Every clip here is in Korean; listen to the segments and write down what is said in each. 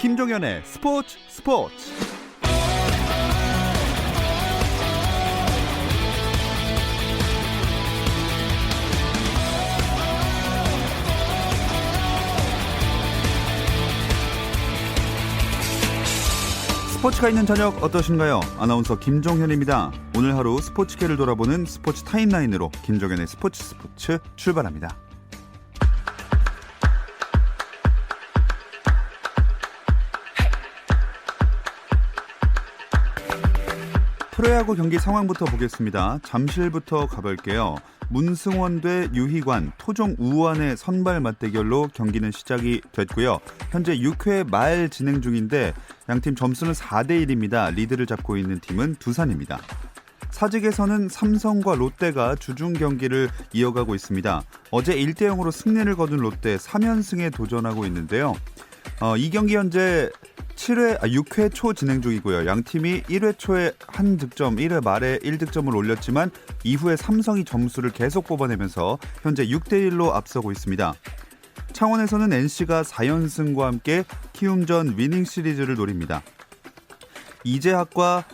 김종현의 스포츠. 스포츠가 있는 저녁 어떠신가요? 아나운서 김종현입니다. 오늘 하루 스포츠계를 돌아보는 스포츠 타임라인으로 김종현의 스포츠 출발합니다. 프로야구 경기 상황부터 보겠습니다. 잠실부터 가볼게요. 문승원 대 유희관, 토종 우완의 선발 맞대결로 경기는 시작이 됐고요. 현재 6회 말 진행 중인데 양팀 점수는 4대1입니다. 리드를 잡고 있는 팀은 두산입니다. 사직에서는 삼성과 롯데가 주중 경기를 이어가고 있습니다. 어제 1대0으로 승리를 거둔 롯데 3연승에 도전하고 있는데요. 이 경기 현재 6회 초 진행 중이고요. 양팀이 1회 초에 한 득점, 1회 말에 1득점을 올렸지만 이후에 삼성이 점수를 계속 뽑아내면서 현재 6대1로 앞서고 있습니다. 창원에서는 NC가 4연승과 함께 키움전 위닝 시리즈를 노립니다. 이재학과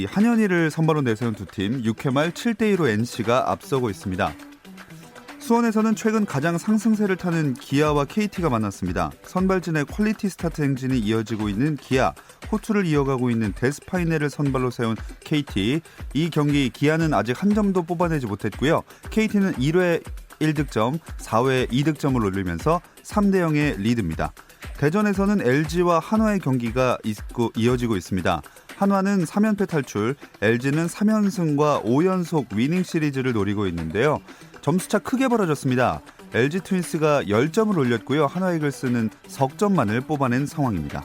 한현희를 선발로 내세운 두 팀 6회 말 7대2로 NC가 앞서고 있습니다. 수원에서는 최근 가장 상승세를 타는 기아와 KT가 만났습니다. 선발진의 퀄리티 스타트 행진이 이어지고 있는 기아, 호투를 이어가고 있는 데스파이네를 선발로 세운 KT. 이 경기 기아는 아직 한 점도 뽑아내지 못했고요. KT는 1회 1득점, 4회 2득점을 올리면서 3대0의 리드입니다. 대전에서는 LG와 한화의 경기가 이어지고 있습니다. 한화는 3연패 탈출, LG는 3연승과 5연속 위닝 시리즈를 노리고 있는데요. 점수차 크게 벌어졌습니다. LG 트윈스가 10점을 올렸고요. 한화 이글스는 석점만을 뽑아낸 상황입니다.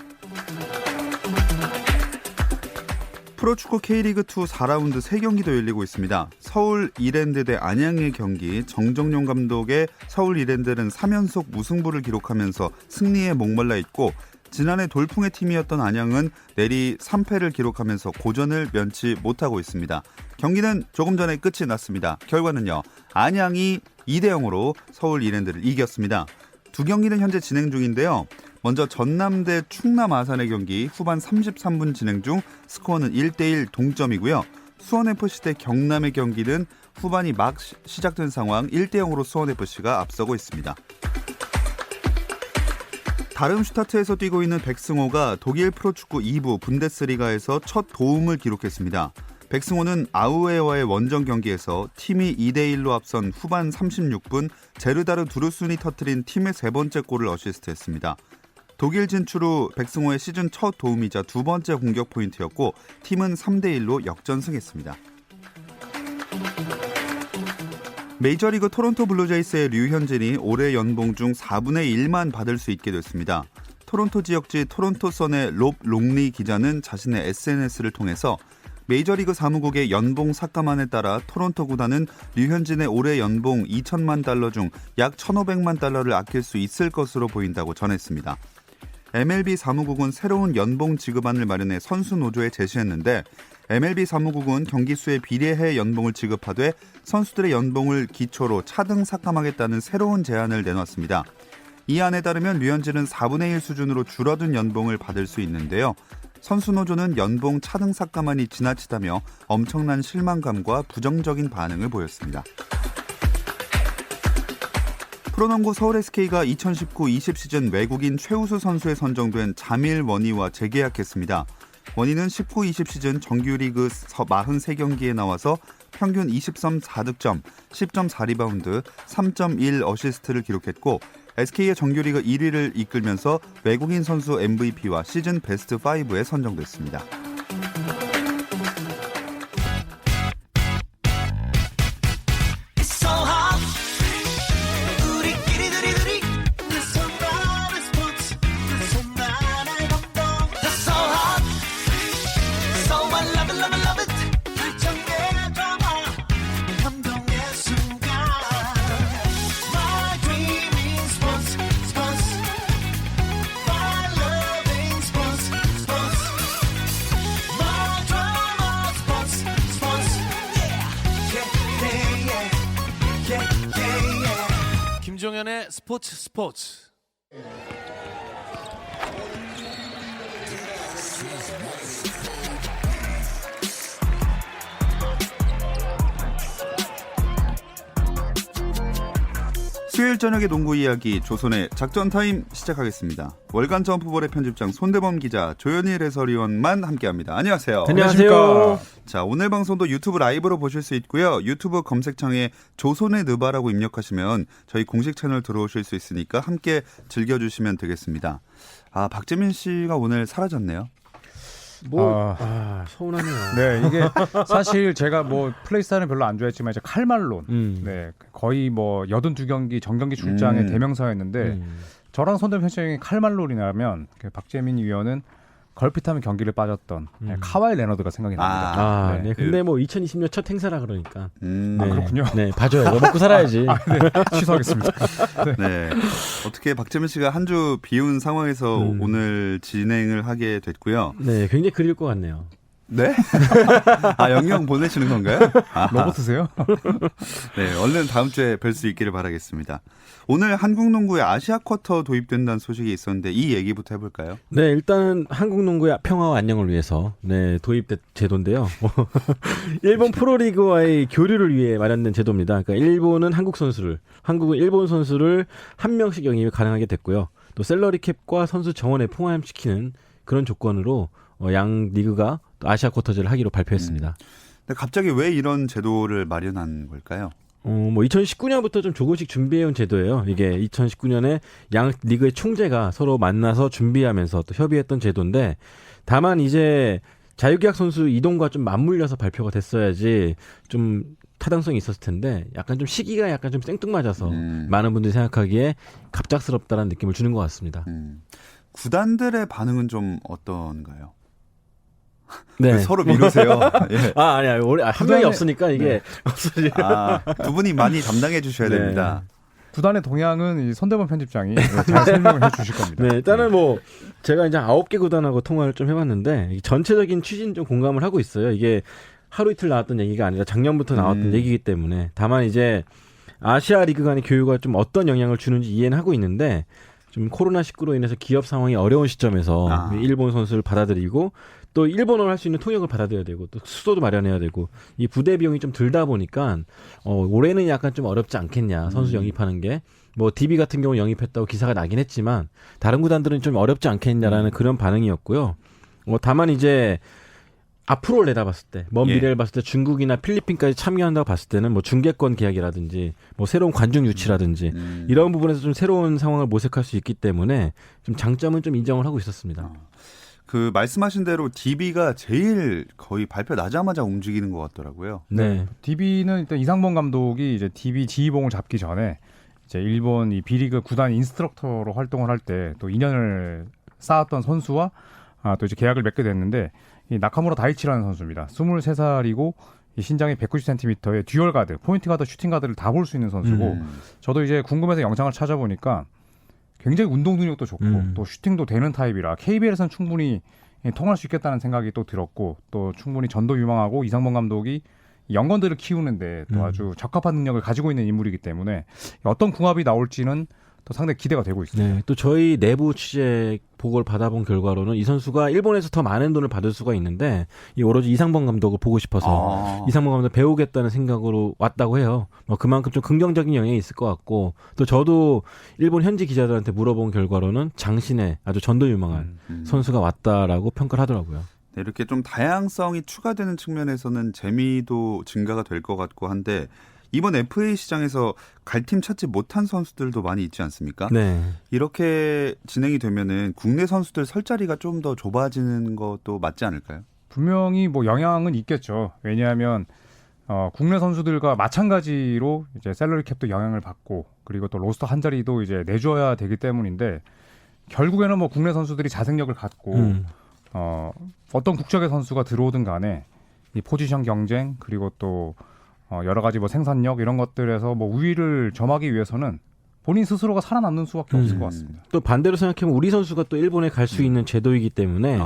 프로축구 K리그2 4라운드 3경기도 열리고 있습니다. 서울 이랜드 대 안양의 경기, 정정용 감독의 서울 이랜드는 3연속 무승부를 기록하면서 승리에 목말라 있고, 지난해 돌풍의 팀이었던 안양은 내리 3패를 기록하면서 고전을 면치 못하고 있습니다. 경기는 조금 전에 끝이 났습니다. 결과는요, 안양이 2대0으로 서울 이랜드를 이겼습니다. 두 경기는 현재 진행 중인데요. 먼저 전남 대 충남 아산의 경기 후반 33분 진행 중 스코어는 1대1 동점이고요. 수원FC 대 경남의 경기는 후반이 막 시작된 상황 1대0으로 수원FC가 앞서고 있습니다. 다름슈타트에서 뛰고 있는 백승호가 독일 프로축구 2부 분데스리가에서 첫 도움을 기록했습니다. 백승호는 아우에와의 원정 경기에서 팀이 2대1로 앞선 후반 36분 제르다르 두루순이 터뜨린 팀의 세 번째 골을 어시스트했습니다. 독일 진출 후 백승호의 시즌 첫 도움이자 두 번째 공격 포인트였고 팀은 3대1로 역전승했습니다. 메이저리그 토론토 블루제이스의 류현진이 올해 연봉 중 4분의 1만 받을 수 있게 됐습니다. 토론토 지역지 토론토 선의 롭 롱리 기자는 자신의 SNS를 통해서 메이저리그 사무국의 연봉 삭감안에 따라 토론토 구단은 류현진의 올해 연봉 2천만 달러 중 약 1,500만 달러를 아낄 수 있을 것으로 보인다고 전했습니다. MLB 사무국은 새로운 연봉 지급안을 마련해 선수 노조에 제시했는데 MLB 사무국은 경기수에 비례해 연봉을 지급하되 선수들의 연봉을 기초로 차등 삭감하겠다는 새로운 제안을 내놨습니다. 이 안에 따르면 류현진은 4분의 1 수준으로 줄어든 연봉을 받을 수 있는데요. 선수 노조는 연봉 차등 삭감안이 지나치다며 엄청난 실망감과 부정적인 반응을 보였습니다. 프로농구 서울 SK가 2019-20 시즌 외국인 최우수 선수에 선정된 자밀 원희와 재계약했습니다. 원희는 19-20 시즌 정규리그 43경기에 나와서 평균 20점 4득점, 10점 4리바운드, 3.1 어시스트를 기록했고 SK의 정규리그 1위를 이끌면서 외국인 선수 MVP와 시즌 베스트 5에 선정됐습니다. 김종현의 스포츠. 수요일 저녁의 농구 이야기 조선의 작전 타임 시작하겠습니다. 월간 점프볼의 편집장 손대범 기자, 조현일 해설위원만 함께합니다. 안녕하세요. 안녕하세요. 자, 오늘 방송도 유튜브 라이브로 보실 수 있고요. 유튜브 검색창에 조선의 느바라고 입력하시면 저희 공식 채널 들어오실 수 있으니까 함께 즐겨주시면 되겠습니다. 아, 박재민 씨가 오늘 사라졌네요. 서운하네요. 네, 이게 사실 제가 뭐 플레이스타일은 별로 안 좋아했지만 이제 칼말론, 네, 거의 뭐 82경기 정경기 출장의 대명사였는데 저랑 손대범 편집장이 칼말론이라면 박재민 위원은 걸핏하면 경기를 빠졌던 카와이 레너드가 생각이 납니다. 네. 근데 뭐 2020년 첫 행사라 그러니까. 네. 그렇군요. 네, 봐줘요. 뭐 먹고 살아야지. 네, 취소하겠습니다. 네. 어떻게 박재민 씨가 한 주 비운 상황에서 오늘 진행을 하게 됐고요. 네, 굉장히 그리울 것 같네요. 네? 아, 영영 보내시는 건가요? 로봇이세요? 네, 얼른 다음 주에 뵐 수 있기를 바라겠습니다. 오늘 한국 농구에 아시아 쿼터 도입된다는 소식이 있었는데 이 얘기부터 해볼까요? 네, 일단 한국 농구의 평화와 안녕을 위해서 도입된 제도인데요. 일본 프로리그와의 교류를 위해 마련된 제도입니다. 그러니까 일본은 한국은 일본 선수를 한 명씩 영입이 가능하게 됐고요. 또 셀러리 캡과 선수 정원에 포함시키는 그런 조건으로 양 리그가 또 아시아 쿼터제를 하기로 발표했습니다. 근데 갑자기 왜 이런 제도를 마련한 걸까요? 뭐 2019년부터 좀 조금씩 준비해온 제도예요. 이게 2019년에 양 리그의 총재가 서로 만나서 준비하면서 또 협의했던 제도인데, 다만 이제 자유계약 선수 이동과 좀 맞물려서 발표가 됐어야지 좀 타당성이 있었을 텐데, 약간 좀 시기가 약간 좀 생뚱맞아서 많은 분들이 생각하기에 갑작스럽다는 느낌을 주는 것 같습니다. 구단들의 반응은 좀 어떤가요? 네. 서로 미루세요. 예. 아니야. 한 명이 없으니까 이게 없어지. 두 분이 많이 담당해 주셔야 됩니다. 구단의 동향은 이 손대범 편집장이 잘 설명을 해 주실 겁니다. 네, 일단은 뭐 제가 이제 9개 구단하고 통화를 좀 해봤는데 전체적인 취지는 좀 공감을 하고 있어요. 이게 하루 이틀 나왔던 얘기가 아니라 작년부터 나왔던 얘기이기 때문에, 다만 이제 아시아 리그 간의 교류가 좀 어떤 영향을 주는지 이해는 하고 있는데, 좀 코로나19로 인해서 기업 상황이 어려운 시점에서 일본 선수를 받아들이고 또 일본어를 할 수 있는 통역을 받아들여야 되고 또 수도도 마련해야 되고 이 부대 비용이 좀 들다 보니까 올해는 약간 좀 어렵지 않겠냐, 선수 영입하는 게. 뭐 DB 같은 경우 영입했다고 기사가 나긴 했지만 다른 구단들은 좀 어렵지 않겠냐라는 그런 반응이었고요. 다만 이제 앞으로 내다봤을 때, 먼 미래를 봤을 때 중국이나 필리핀까지 참여한다고 봤을 때는 뭐 중계권 계약이라든지 뭐 새로운 관중 유치라든지 이런 부분에서 좀 새로운 상황을 모색할 수 있기 때문에 좀 장점은 좀 인정을 하고 있었습니다. 그 말씀하신 대로 DB가 제일 거의 발표 나자마자 움직이는 것 같더라고요. 네. DB는 일단 이상범 감독이 이제 DB 지휘봉을 잡기 전에 이제 일본 이 B리그 구단 인스트럭터로 활동을 할 때 또 인연을 쌓았던 선수와 또 이제 계약을 맺게 됐는데, 이 나카무라 다이치라는 선수입니다. 23살이고 이 신장이 190cm의 듀얼 가드, 포인트 가드, 슈팅 가드를 다 볼 수 있는 선수고, 저도 이제 궁금해서 영상을 찾아보니까 굉장히 운동 능력도 좋고 또 슈팅도 되는 타입이라 KBL에서는 충분히 통할 수 있겠다는 생각이 또 들었고, 또 충분히 전도 유망하고 이상범 감독이 영건들을 키우는데 또 아주 적합한 능력을 가지고 있는 인물이기 때문에 어떤 궁합이 나올지는 또 상당히 기대가 되고 있습니다. 네, 또 저희 내부 취재 보고를 받아본 결과로는 이 선수가 일본에서 더 많은 돈을 받을 수가 있는데 이 오로지 이상범 감독을 보고 싶어서 이상범 감독을 배우겠다는 생각으로 왔다고 해요. 그만큼 좀 긍정적인 영향이 있을 것 같고, 또 저도 일본 현지 기자들한테 물어본 결과로는 장신의 아주 전도 유망한 선수가 왔다라고 평가를 하더라고요. 네, 이렇게 좀 다양성이 추가되는 측면에서는 재미도 증가가 될 것 같고 한데, 이번 FA 시장에서 갈 팀 찾지 못한 선수들도 많이 있지 않습니까? 네. 이렇게 진행이 되면은 국내 선수들 설 자리가 좀 더 좁아지는 것도 맞지 않을까요? 분명히 뭐 영향은 있겠죠. 왜냐하면 국내 선수들과 마찬가지로 이제 셀러리 캡도 영향을 받고, 그리고 또 로스터 한 자리도 이제 내줘야 되기 때문인데, 결국에는 뭐 국내 선수들이 자생력을 갖고 어떤 국적의 선수가 들어오든 간에 이 포지션 경쟁, 그리고 또 여러 가지 뭐 생산력 이런 것들에서 뭐 우위를 점하기 위해서는 본인 스스로가 살아남는 수밖에 없을 것 같습니다. 또 반대로 생각하면 우리 선수가 또 일본에 갈 수 있는 제도이기 때문에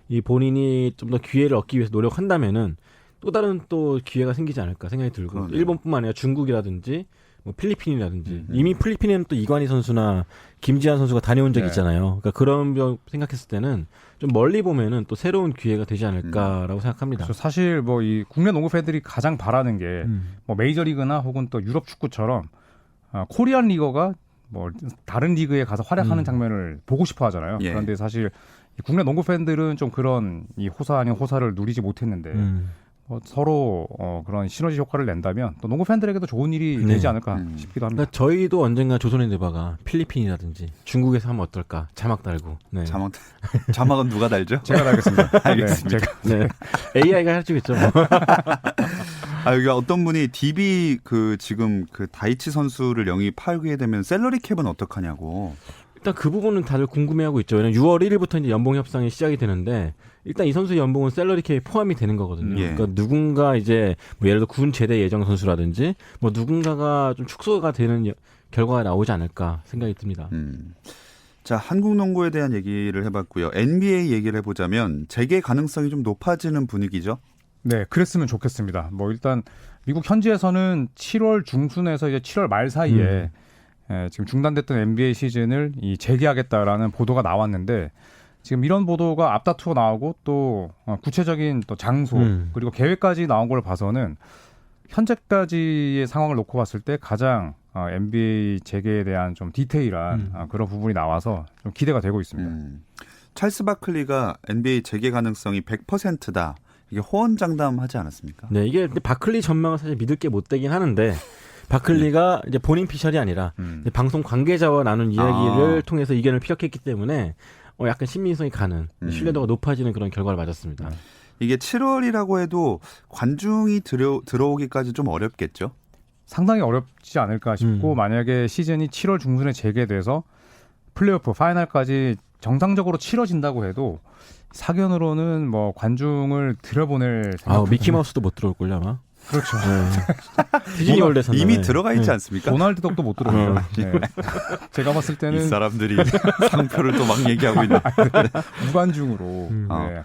이 본인이 좀 더 기회를 얻기 위해서 노력한다면은 또 다른 또 기회가 생기지 않을까 생각이 들고, 그러네요. 일본뿐만 아니라 중국이라든지 뭐 필리핀이라든지 이미 필리핀에는 또 이관희 선수나 김지한 선수가 다녀온 적이 있잖아요. 그러니까 그런 점 생각했을 때는 좀 멀리 보면은 또 새로운 기회가 되지 않을까라고 생각합니다. 그렇죠. 사실 뭐 이 국내 농구 팬들이 가장 바라는 게 뭐 메이저리그나 혹은 또 유럽 축구처럼 코리안 리거가 뭐 다른 리그에 가서 활약하는 장면을 보고 싶어 하잖아요. 예. 그런데 사실 국내 농구 팬들은 좀 그런 이 호사 아닌 호사를 누리지 못했는데 서로 그런 시너지 효과를 낸다면 또 농구 팬들에게도 좋은 일이 네. 되지 않을까 싶기도 합니다. 그러니까 저희도 언젠가 조선의 느바가 필리핀이라든지 중국에서 하면 어떨까? 자막 달고. 네. 자막은 누가 달죠? 제가 알겠습니다. 알겠습니다. 네, 네. AI가 해주겠죠. 뭐. 여기 어떤 분이 DB 지금 다이치 선수를 영입하게 되면 셀러리 캡은 어떡하냐고. 일단 그 부분은 다들 궁금해하고 있죠. 왜냐면 6월 1일부터 이제 연봉 협상이 시작이 되는데 일단 이 선수의 연봉은 셀러리 캡에 포함이 되는 거거든요. 예. 그러니까 누군가 이제 뭐 예를 들어 군 제대 예정 선수라든지 뭐 누군가가 좀 축소가 되는 결과가 나오지 않을까 생각이 듭니다. 자, 한국 농구에 대한 얘기를 해봤고요. NBA 얘기를 해보자면 재개 가능성이 좀 높아지는 분위기죠. 네, 그랬으면 좋겠습니다. 뭐 일단 미국 현지에서는 7월 중순에서 이제 7월 말 사이에 지금 중단됐던 NBA 시즌을 재개하겠다라는 보도가 나왔는데 지금 이런 보도가 앞다투어 나오고 또 구체적인 또 장소 그리고 계획까지 나온 걸 봐서는 현재까지의 상황을 놓고 봤을 때 가장 NBA 재개에 대한 좀 디테일한 그런 부분이 나와서 좀 기대가 되고 있습니다. 찰스 바클리가 NBA 재개 가능성이 100%다. 이게 호언장담하지 않았습니까? 네, 이게 바클리 전망은 사실 믿을 게 못 되긴 하는데 바클리가 이제 본인 피셜이 아니라 이제 방송 관계자와 나눈 이야기를 통해서 의견을 피력했기 때문에 약간 신빙성이 가는 신뢰도가 높아지는 그런 결과를 맞았습니다. 이게 7월이라고 해도 관중이 들어오기까지 좀 어렵겠죠? 상당히 어렵지 않을까 싶고 만약에 시즌이 7월 중순에 재개돼서 플레이오프 파이널까지 정상적으로 치러진다고 해도 사견으로는 뭐 관중을 들여보낼 생각. 미키마우스도 못 들어올걸요 아마. 그렇죠. 네. 디즈니 월드에서 이미 들어가 있지 않습니까? 도널드 덕도 못 들어옵니다. 네. 제가 봤을 때는 이 사람들이 상표를 또 막 얘기하고 있는 무관중으로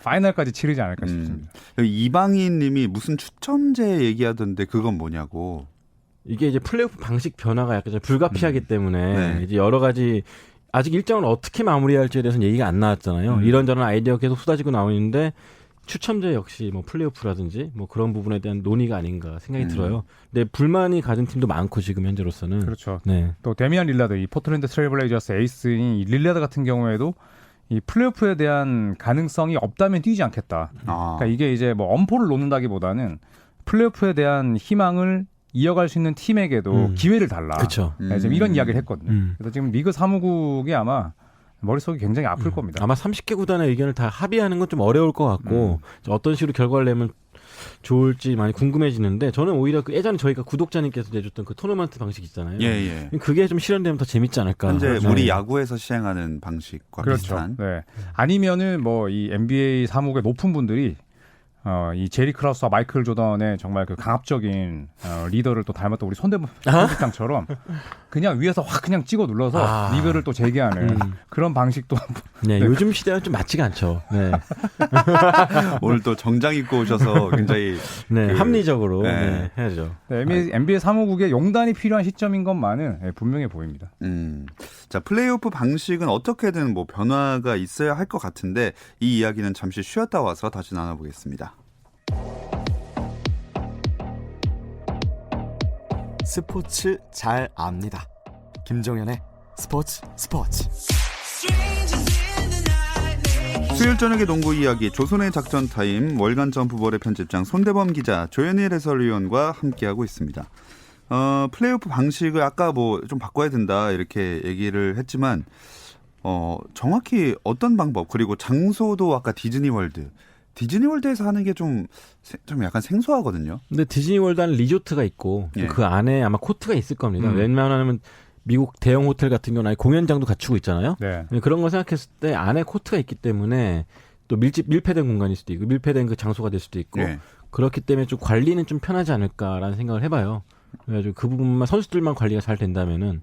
파이널까지 치르지 않을까 싶습니다. 이방인님이 무슨 추첨제 얘기하던데 그건 뭐냐고. 이게 이제 플레이오프 방식 변화가 약간 좀 불가피하기 때문에 네. 이제 여러 가지 아직 일정을 어떻게 마무리할지에 대해서는 얘기가 안 나왔잖아요. 이런저런 아이디어가 계속 쏟아지고 나오는데 추첨제 역시 뭐 플레이오프라든지 뭐 그런 부분에 대한 논의가 아닌가 생각이 들어요. 근데 불만이 가진 팀도 많고 지금 현재로서는. 그렇죠. 네. 또 데미안 릴라드, 이 포틀랜드 트레일블레이저스 에이스인 이 릴라드 같은 경우에도 이 플레이오프에 대한 가능성이 없다면 뛰지 않겠다. 그러니까 이게 이제 뭐 엄포를 놓는다기보다는 플레이오프에 대한 희망을 이어갈 수 있는 팀에게도 기회를 달라. 그렇죠. 네, 지금 이런 이야기를 했거든요. 그래서 지금 리그 사무국이 아마 머릿속이 굉장히 아플 겁니다. 아마 30개 구단의 의견을 다 합의하는 건 좀 어려울 것 같고 어떤 식으로 결과를 내면 좋을지 많이 궁금해지는데 저는 오히려 예전에 저희가 구독자님께서 내줬던 그 토너먼트 방식 있잖아요. 예. 그게 좀 실현되면 더 재밌지 않을까. 현재 네. 우리 야구에서 시행하는 방식과 그렇죠. 비슷한. 네. 아니면은 뭐 이 NBA 사무국의 높은 분들이 이 제리 크라우스와 마이클 조던의 정말 그 강압적인 리더를 또 닮았던 우리 손대부 편집장처럼 그냥 위에서 확 그냥 찍어 눌러서 리그를 또 재개하는 그런 방식도 네, 요즘 시대는 좀 맞지가 않죠. 네. 오늘 또 정장 입고 오셔서 굉장히 네, 합리적으로 네. 해야죠. 네, NBA 사무국에 용단이 필요한 시점인 것만은 분명해 보입니다. 자, 플레이오프 방식은 어떻게든 뭐 변화가 있어야 할 것 같은데 이 이야기는 잠시 쉬었다 와서 다시 나눠보겠습니다. 스포츠 잘 압니다. 김종현의 스포츠. 수요일 저녁의 농구 이야기 조선의 작전 타임 월간 점프볼의 편집장 손대범 기자 조현일 해설위원과 함께하고 있습니다. 플레이오프 방식을 아까 뭐 좀 바꿔야 된다 이렇게 얘기를 했지만 정확히 어떤 방법 그리고 장소도 아까 디즈니월드에서 하는 게 좀 약간 생소하거든요. 근데 디즈니월드 안에 리조트가 있고 예. 그 안에 아마 코트가 있을 겁니다. 웬만하면 미국 대형 호텔 같은 경우는 아예 공연장도 갖추고 있잖아요. 네. 그런 거 생각했을 때 안에 코트가 있기 때문에 또 밀폐된 공간일 수도 있고 밀폐된 그 장소가 될 수도 있고 예. 그렇기 때문에 좀 관리는 좀 편하지 않을까라는 생각을 해봐요. 그래가지고 그 부분만 선수들만 관리가 잘 된다면은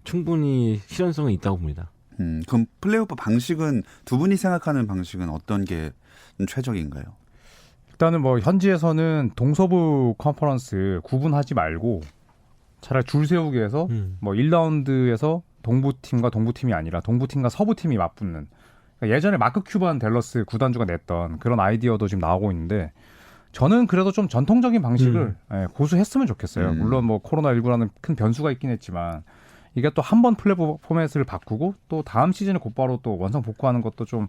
충분히 실현성은 있다고 봅니다. 그럼 플레이오프 방식은 두 분이 생각하는 방식은 어떤 게 최적인가요? 일단은 뭐 현지에서는 동서부 컨퍼런스 구분하지 말고 차라리 줄 세우기 해서 뭐 1라운드에서 동부팀과 동부팀이 아니라 동부팀과 서부팀이 맞붙는 그러니까 예전에 마크 큐반 댈러스 구단주가 냈던 그런 아이디어도 지금 나오고 있는데 저는 그래도 좀 전통적인 방식을 고수했으면 좋겠어요. 물론 뭐 코로나19라는 큰 변수가 있긴 했지만 이게 또 한 번 플레이 포맷을 바꾸고 또 다음 시즌에 곧바로 또 원상 복구하는 것도 좀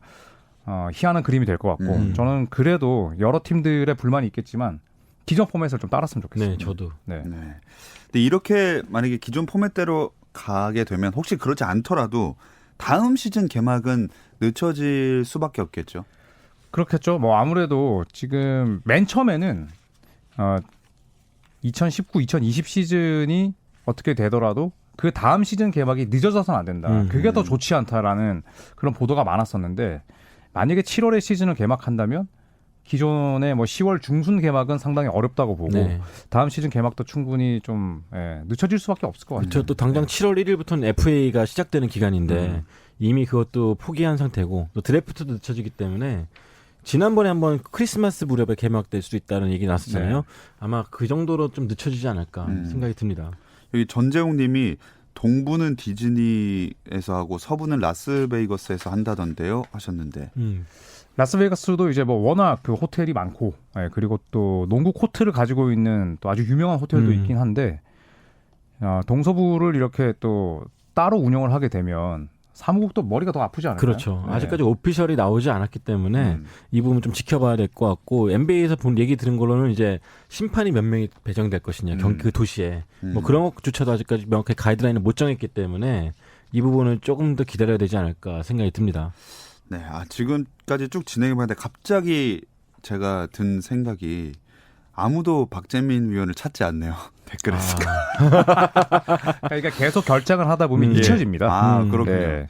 희한한 그림이 될 것 같고 저는 그래도 여러 팀들의 불만이 있겠지만 기존 포맷을 좀 따랐으면 좋겠습니다. 네, 저도. 네. 네. 근데 이렇게 만약에 기존 포맷대로 가게 되면 혹시 그렇지 않더라도 다음 시즌 개막은 늦춰질 수밖에 없겠죠. 그렇겠죠. 뭐 아무래도 지금 맨 처음에는 2019, 2020 시즌이 어떻게 되더라도 그 다음 시즌 개막이 늦어져서는 안 된다. 그게 더 좋지 않다라는 그런 보도가 많았었는데 만약에 7월에 시즌을 개막한다면 기존의 뭐 10월 중순 개막은 상당히 어렵다고 보고 다음 시즌 개막도 충분히 좀 늦춰질 수밖에 없을 것 같아요. 그렇죠. 또 당장 7월 1일부터는 FA가 시작되는 기간인데 이미 그것도 포기한 상태고 또 드래프트도 늦춰지기 때문에 지난번에 한번 크리스마스 무렵에 개막될 수도 있다는 얘기 나왔었잖아요. 아마 그 정도로 좀 늦춰지지 않을까 생각이 듭니다. 여기 전재웅 님이 동부는 디즈니에서 하고 서부는 라스베이거스에서 한다던데요 하셨는데 라스베이거스도 이제 뭐 워낙 그 호텔이 많고 그리고 또 농구 코트를 가지고 있는 또 아주 유명한 호텔도 있긴 한데 동서부를 이렇게 또 따로 운영을 하게 되면 사무국도 머리가 더 아프지 않을까요? 그렇죠. 아직까지 오피셜이 나오지 않았기 때문에 이 부분 좀 지켜봐야 될 것 같고 NBA에서 본 얘기 들은 걸로는 이제 심판이 몇 명이 배정될 것이냐 그 도시에 뭐 그런 것조차도 아직까지 명확하게 가이드라인을 못 정했기 때문에 이 부분은 조금 더 기다려야 되지 않을까 생각이 듭니다. 네, 지금까지 쭉 진행해봤는데 갑자기 제가 든 생각이 아무도 박재민 위원을 찾지 않네요. 댓글에서. 그러니까 계속 결장을 하다 보면 잊혀집니다. 그렇군요. 네.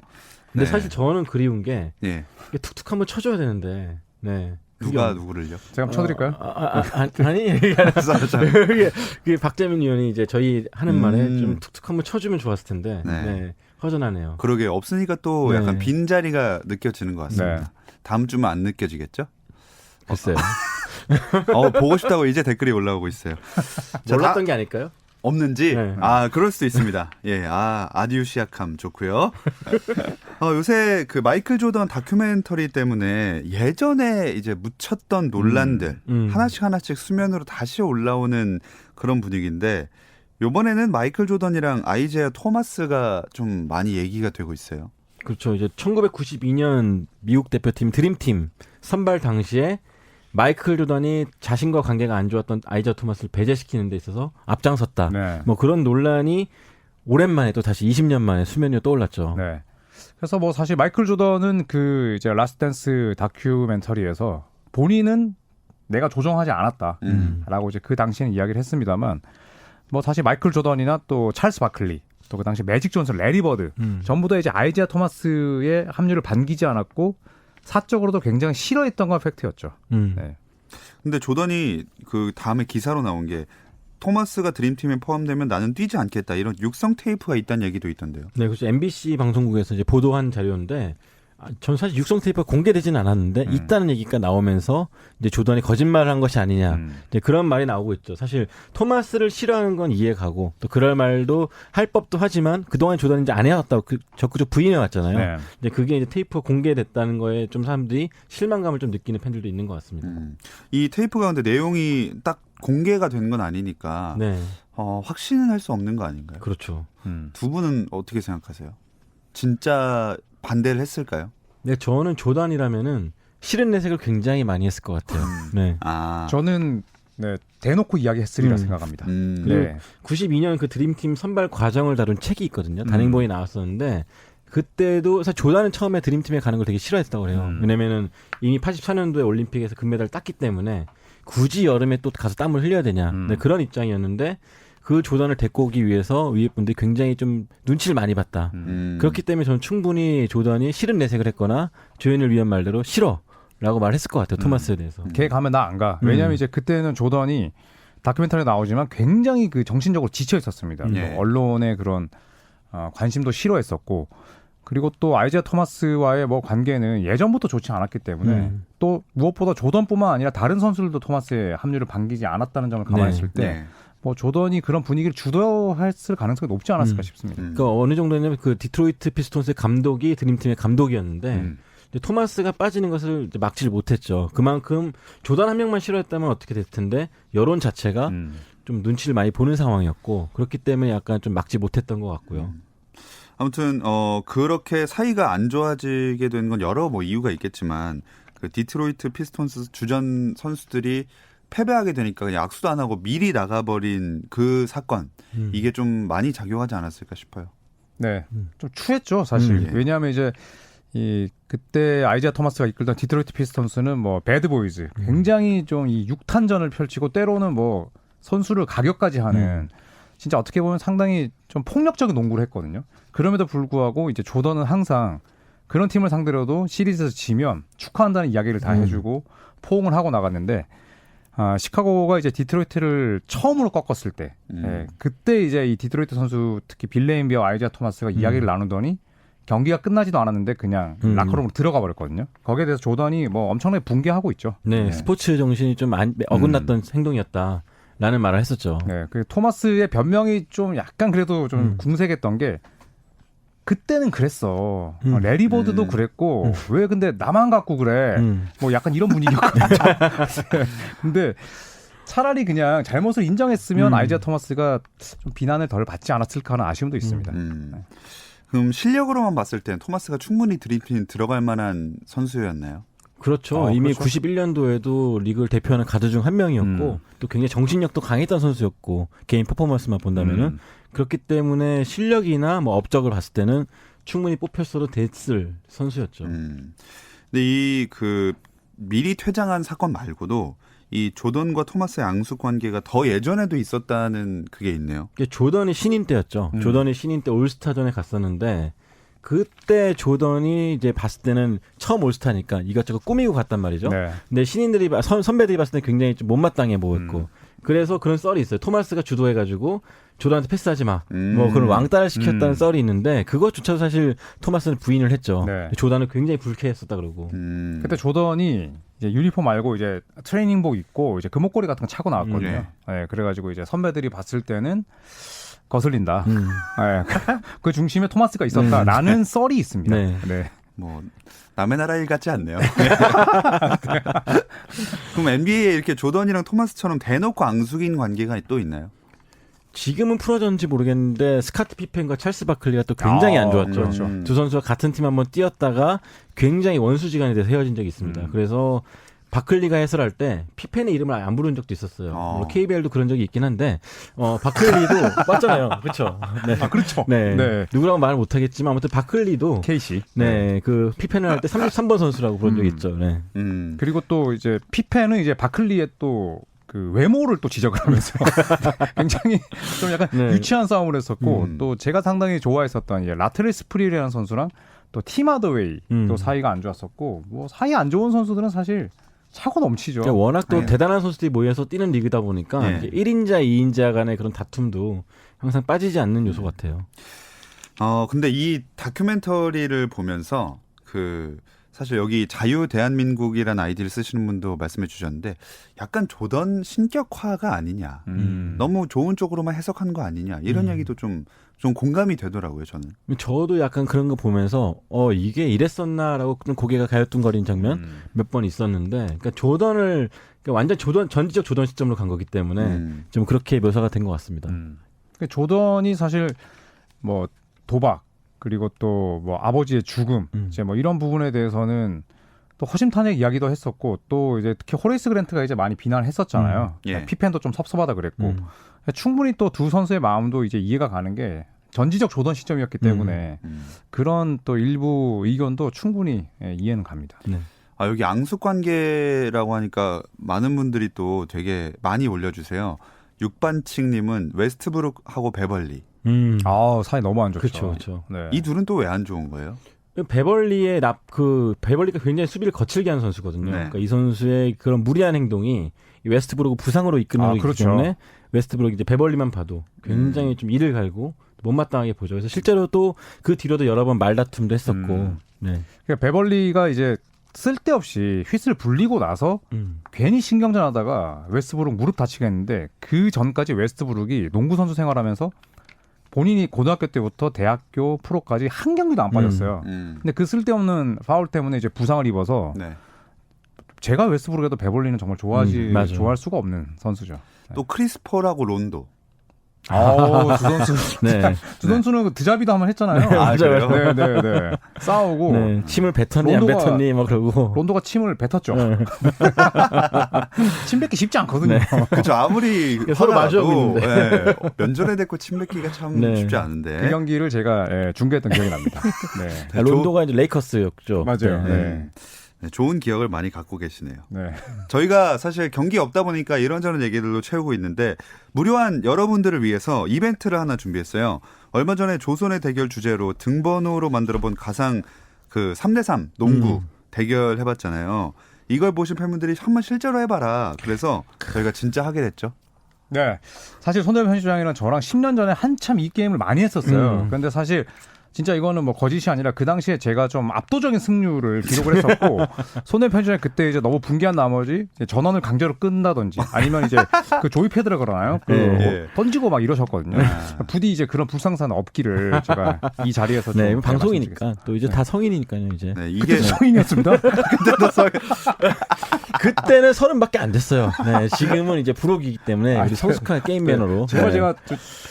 근데 사실 저는 그리운 게 예. 이게 툭툭 한번 쳐줘야 되는데 네. 누구를요? 제가 한번 쳐드릴까요? 아니 그게 박재민 위원이 이제 저희 하는 말에 좀 툭툭 한번 쳐주면 좋았을 텐데 네. 허전하네요. 그러게 없으니까 또 약간 빈 자리가 느껴지는 것 같습니다. 네. 다음 주면 안 느껴지겠죠? 글쎄요. 보고 싶다고 이제 댓글이 올라오고 있어요. 몰랐던 게 아닐까요? 없는지? 네. 그럴 수도 있습니다. 예, 아디우 시약함 좋고요. 요새 그 마이클 조던 다큐멘터리 때문에 예전에 이제 묻혔던 논란들 하나씩 수면으로 다시 올라오는 그런 분위기인데 이번에는 마이클 조던이랑 아이제아 토마스가 좀 많이 얘기가 되고 있어요. 그렇죠. 이제 1992년 미국 대표팀 드림팀 선발 당시에 마이클 조던이 자신과 관계가 안 좋았던 아이제아 토마스를 배제시키는 데 있어서 앞장섰다. 네. 뭐 그런 논란이 오랜만에 또 다시 20년 만에 수면 위로 떠올랐죠. 네. 그래서 뭐 사실 마이클 조던은 그 이제 라스트 댄스 다큐멘터리에서 본인은 내가 조정하지 않았다라고 이제 그 당시에는 이야기를 했습니다만 뭐 사실 마이클 조던이나 또 찰스 바클리 또 그 당시 매직 존슨, 레리 버드 전부 다 이제 아이제아 토마스의 합류를 반기지 않았고 사적으로도 굉장히 싫어했던 건 팩트였죠. 네. 근데 조던이 그 다음에 기사로 나온 게 토마스가 드림팀에 포함되면 나는 뛰지 않겠다 이런 육성 테이프가 있다는 얘기도 있던데요. 네, 그렇죠. MBC 방송국에서 이제 보도한 자료인데 전 사실 육성 테이프가 공개되지는 않았는데 있다는 얘기가 나오면서 이제 조던이 거짓말을 한 것이 아니냐 이제 그런 말이 나오고 있죠. 사실 토마스를 싫어하는 건 이해가고 또 그럴 말도 할 법도 하지만 그동안 조던이 이제 안 해왔다고 적극적 부인해 왔잖아요. 네. 이제 그게 이제 테이프가 공개됐다는 거에 좀 사람들이 실망감을 좀 느끼는 팬들도 있는 것 같습니다. 이 테이프가 근데 내용이 딱 공개가 된 건 아니니까 네, 확신은 할 수 없는 거 아닌가요? 그렇죠. 두 분은 어떻게 생각하세요? 진짜 반대를 했을까요? 네, 저는 조던이라면은 싫은 내색을 굉장히 많이 했을 것 같아요. 네. 저는 대놓고 이야기했으리라 생각합니다. 네. 92년 그 드림팀 선발 과정을 다룬 책이 있거든요. 단행본이 나왔었는데 그때도 사실 조던은 처음에 드림팀에 가는 걸 되게 싫어했다고 그래요. 왜냐면은 이미 84년도에 올림픽에서 금메달을 땄기 때문에 굳이 여름에 또 가서 땀을 흘려야 되냐. 네, 그런 입장이었는데 그 조던을 데리고 오기 위해서 위에 분들이 굉장히 좀 눈치를 많이 봤다. 그렇기 때문에 저는 충분히 조던이 싫은 내색을 했거나 조현일 위원 말대로 싫어라고 말했을 것 같아요. 토마스에 대해서. 걔 가면 나 안 가. 왜냐하면 이제 그때는 조던이 다큐멘터리에 나오지만 굉장히 그 정신적으로 지쳐 있었습니다. 네. 언론의 그런 관심도 싫어했었고 그리고 또 아이제아 토마스와의 뭐 관계는 예전부터 좋지 않았기 때문에 또 무엇보다 조던뿐만 아니라 다른 선수들도 토마스의 합류를 반기지 않았다는 점을 감안했을 때 뭐 조던이 그런 분위기를 주도했을 가능성이 높지 않았을까 싶습니다. 그러니까 어느 정도냐면 그 디트로이트 피스톤스의 감독이 드림팀의 감독이었는데 근데 토마스가 빠지는 것을 이제 막지를 못했죠. 그만큼 조던 한 명만 싫어했다면 어떻게 됐을 텐데 여론 자체가 좀 눈치를 많이 보는 상황이었고 그렇기 때문에 약간 좀 막지 못했던 것 같고요. 아무튼 그렇게 사이가 안 좋아지게 된 건 여러 뭐 이유가 있겠지만 그 디트로이트 피스톤스 주전 선수들이 패배하게 되니까 그냥 악수도 안 하고 미리 나가버린 그 사건 이게 좀 많이 작용하지 않았을까 싶어요. 네, 좀 추했죠 사실. 예. 왜냐하면 이제 그때 아이지아 토마스가 이끌던 디트로이트 피스톤스는 뭐 배드보이즈 굉장히 좀 이 육탄전을 펼치고 때로는 뭐 선수를 가격까지 하는 진짜 어떻게 보면 상당히 좀 폭력적인 농구를 했거든요. 그럼에도 불구하고 이제 조던은 항상 그런 팀을 상대로도 시리즈에서 지면 축하한다는 이야기를 다 해주고 포옹을 하고 나갔는데 시카고가 이제 디트로이트를 처음으로 꺾었을 때 그때 이제 이 디트로이트 선수 특히 빌 레인비와 아이지아 토마스가 이야기를 나누더니 경기가 끝나지도 않았는데 그냥 라커룸으로 들어가 버렸거든요. 거기에 대해서 조던이 뭐 엄청나게 붕괴하고 있죠. 네, 스포츠 정신이 좀 어긋났던 행동이었다라는 말을 했었죠. 네, 그 토마스의 변명이 좀 약간 그래도 좀 궁색했던 게 그때는 그랬어. 레리 버드도 그랬고 왜 근데 나만 갖고 그래? 뭐 약간 이런 분위기였거든요. 근데 차라리 그냥 잘못을 인정했으면 아이지아 토마스가 좀 비난을 덜 받지 않았을까 하는 아쉬움도 있습니다. 그럼 실력으로만 봤을 땐 토마스가 충분히 드림팀 들어갈 만한 선수였나요? 그렇죠. 이미 91년도에도 리그를 대표하는 가드 중 한 명이었고 또 굉장히 정신력도 강했던 선수였고 개인 퍼포먼스만 본다면은 그렇기 때문에 실력이나 뭐 업적을 봤을 때는 충분히 뽑혔어도 됐을 선수였죠. 근데 이 그 미리 퇴장한 사건 말고도 이 조던과 토마스의 앙숙 관계가 더 예전에도 있었다는 그게 있네요. 조던이 신인 때였죠. 조던이 신인 때 올스타전에 갔었는데 그때 조던이 이제 봤을 때는 처음 올스타니까 이것저것 꾸미고 갔단 말이죠. 네. 근데 신인들이 선배들이 봤을 때 굉장히 좀 못마땅해 보였고 그래서 그런 썰이 있어요. 토마스가 주도해가지고 조던한테 패스하지 마. 뭐 그런 왕따를 시켰다는 썰이 있는데 그것조차도 사실 토마스는 부인을 했죠. 네. 조던은 굉장히 불쾌했었다 그러고. 그때 조던이 이제 유니폼 말고 이제 트레이닝복 입고 이제 금목걸이 같은 거 차고 나왔거든요. 네, 그래가지고 이제 선배들이 봤을 때는 거슬린다. 네, 그 중심에 토마스가 있었다라는 썰이 있습니다. 네. 네. 뭐 남의 나라 일 같지 않네요. 그럼 NBA에 이렇게 조던이랑 토마스처럼 대놓고 앙숙인 관계가 또 있나요? 지금은 풀어졌는지 모르겠는데 스카트 피펜과 찰스 바클리가 또 굉장히 안 좋았죠. 그렇죠. 두 선수가 같은 팀 한번 뛰었다가 굉장히 원수지간에 대해서 헤어진 적이 있습니다. 그래서 바클리가 해설할 때 피펜의 이름을 안 부른 적도 있었어요. 물론 KBL도 그런 적이 있긴 한데 바클리도 맞잖아요. 그렇죠. 네. 아, 그렇죠. 네. 네. 누구라고 말을 못 하겠지만 아무튼 바클리도 KC. 네, 그 피펜을 할 때 33번 선수라고 부른 적이 있죠. 네. 그리고 또 이제 피펜은 이제 바클리의 또 그 외모를 또 지적을 하면서 굉장히 좀 약간 유치한 싸움을 했었고 또 제가 상당히 좋아했었던 라트레 스프릴이라는 선수랑 또 팀 하더웨이 또 사이가 안 좋았었고 뭐 사이 안 좋은 선수들은 사실 차고 넘치죠. 그러니까 워낙 또 네. 대단한 선수들이 모여서 뛰는 리그다 보니까 네. 1인자, 2인자 간의 그런 다툼도 항상 빠지지 않는 요소 같아요. 근데 이 다큐멘터리를 보면서 사실 여기 자유 대한민국이라는 아이디를 쓰시는 분도 말씀해 주셨는데 약간 조던 신격화가 아니냐. 너무 좋은 쪽으로만 해석한 거 아니냐. 이런 얘기도 좀 공감이 되더라고요, 저는. 저도 약간 그런 거 보면서 이게 이랬었나라고 좀 고개가 가요뚱거리는 장면 몇 번 있었는데 그러니까 조던을 그러니까 완전 전지적 조던 시점으로 간 거기 때문에 좀 그렇게 묘사가 된 것 같습니다. 그러니까 조던이 사실 뭐 도박 그리고 또 뭐 아버지의 죽음 이제 뭐 이런 부분에 대해서는 또 허심탄회 이야기도 했었고 또 이제 특히 호레이스 그랜트가 이제 많이 비난을 했었잖아요. 예. 피펜도 좀 섭섭하다 그랬고 충분히 또 두 선수의 마음도 이제 이해가 가는 게 전지적 조던 시점이었기 때문에 그런 또 일부 의견도 충분히 이해는 갑니다. 네. 여기 앙숙 관계라고 하니까 많은 분들이 또 되게 많이 올려주세요. 육반칙님은 웨스트브룩하고 베벌리. 사이 너무 안 좋죠. 그렇죠. 네. 이 둘은 또 왜 안 좋은 거예요? 베벌리가 굉장히 수비를 거칠게 하는 선수거든요. 네. 그러니까 이 선수의 그런 무리한 행동이 웨스트브룩을 부상으로 이끄는 거기 그렇죠. 때문에 웨스트브룩 이제 베벌리만 봐도 굉장히 좀 이를 갈고 못마땅하게 보죠. 그래서 실제로 또 그 뒤로도 여러 번 말다툼도 했었고. 네. 그러니까 베벌리가 이제 쓸데없이 휘슬 불리고 나서 괜히 신경전하다가 웨스트브룩 무릎 다치겠는데 그 전까지 웨스트브룩이 농구 선수 생활하면서 본인이 고등학교 때부터 대학교 프로까지 한 경기도 안 빠졌어요. 근데 그 쓸데없는 파울 때문에 이제 부상을 입어서 네. 제가 웨스트브룩에도 베벌리는 정말 좋아할 수가 없는 선수죠. 또 크리스폴하고 론도. 두 선수. 네. 두 선수는 그 드자비도 한번 했잖아요. 아, 그래요? 네. 싸우고. 네. 침을 뱉었니 안 뱉었니 막 그러고. 론도가 침을 뱉었죠. 네. 침 뱉기 쉽지 않거든요. 그렇죠. 아무리 서로 마주하고 화나도, 있는데. 예, 면전에 대고 침 뱉기가 참 네. 쉽지 않은데. 그 경기를 제가 중계했던 기억이 납니다. 네. 론도가 이제 레이커스였죠. 맞아요. 네. 네, 좋은 기억을 많이 갖고 계시네요. 네. 저희가 사실 경기 없다 보니까 이런저런 얘기들로 채우고 있는데 무료한 여러분들을 위해서 이벤트를 하나 준비했어요. 얼마 전에 조선의 대결 주제로 등번호로 만들어본 가상 그 3대3 농구 대결 해봤잖아요. 이걸 보신 팬분들이 한번 실제로 해봐라. 그래서 저희가 진짜 하게 됐죠. 네. 사실 손대범 편집장이랑 저랑 10년 전에 한참 이 게임을 많이 했었어요. 그런데 사실 진짜 이거는 뭐 거짓이 아니라 그 당시에 제가 좀 압도적인 승률을 기록을 했었고 손대범 편집장이 그때 이제 너무 분개한 나머지 이제 전원을 강제로 끈다든지 아니면 이제 그 조이패드라 그러나요? 네. 던지고 막 이러셨거든요. 부디 이제 그런 불상사는 없기를 제가 이 자리에서 좀 네, 방송이니까 또 이제 네. 다 성인이니까요, 이제. 네, 그때 이게 성인이었습니다. 그때는 30밖에 안 됐어요. 네, 지금은 이제 불혹이기 때문에 우리 성숙한 게임 매너로. 정말 네. 제가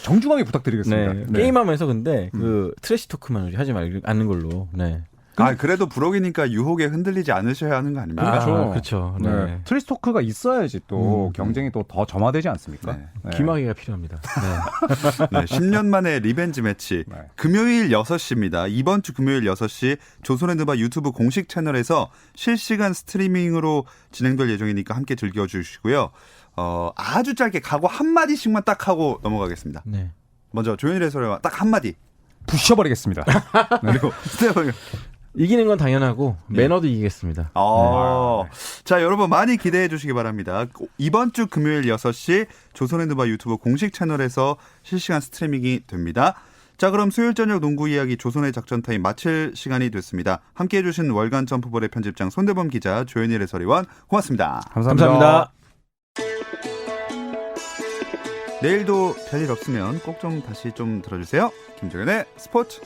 정중하게 부탁드리겠습니다. 네. 네. 게임하면서 근데 그 트래시 토크만 하지 않는 걸로. 네. 아 그래도 부록이니까 유혹에 흔들리지 않으셔야 하는 거 아닙니까? 그렇죠. 네. 네. 트레이스토크가 있어야지 또 경쟁이 또 더 점화되지 않습니까? 네. 네. 귀마개가 필요합니다. 네. 네, 10년 만에 리벤지 매치. 네. 금요일 6시입니다. 이번 주 금요일 6시 조선의 누바 유튜브 공식 채널에서 실시간 스트리밍으로 진행될 예정이니까 함께 즐겨주시고요. 아주 짧게 각오 한마디씩만 딱 하고 넘어가겠습니다. 네. 먼저 조현일 해설위원 딱 한마디. 부셔버리겠습니다. 그리고 스테반. 이기는 건 당연하고 매너도 이기겠습니다. 자, 여러분 많이 기대해 주시기 바랍니다. 이번 주 금요일 6시 조선의 누바 유튜브 공식 채널에서 실시간 스트리밍이 됩니다. 자, 그럼 수요일 저녁 농구 이야기 조선의 작전 타임 마칠 시간이 됐습니다. 함께해 주신 월간 점프볼의 편집장 손대범 기자, 조현일 해설위원 고맙습니다. 감사합니다. 내일도 별일 없으면 꼭 좀 다시 좀 들어주세요. 김정현의 스포츠.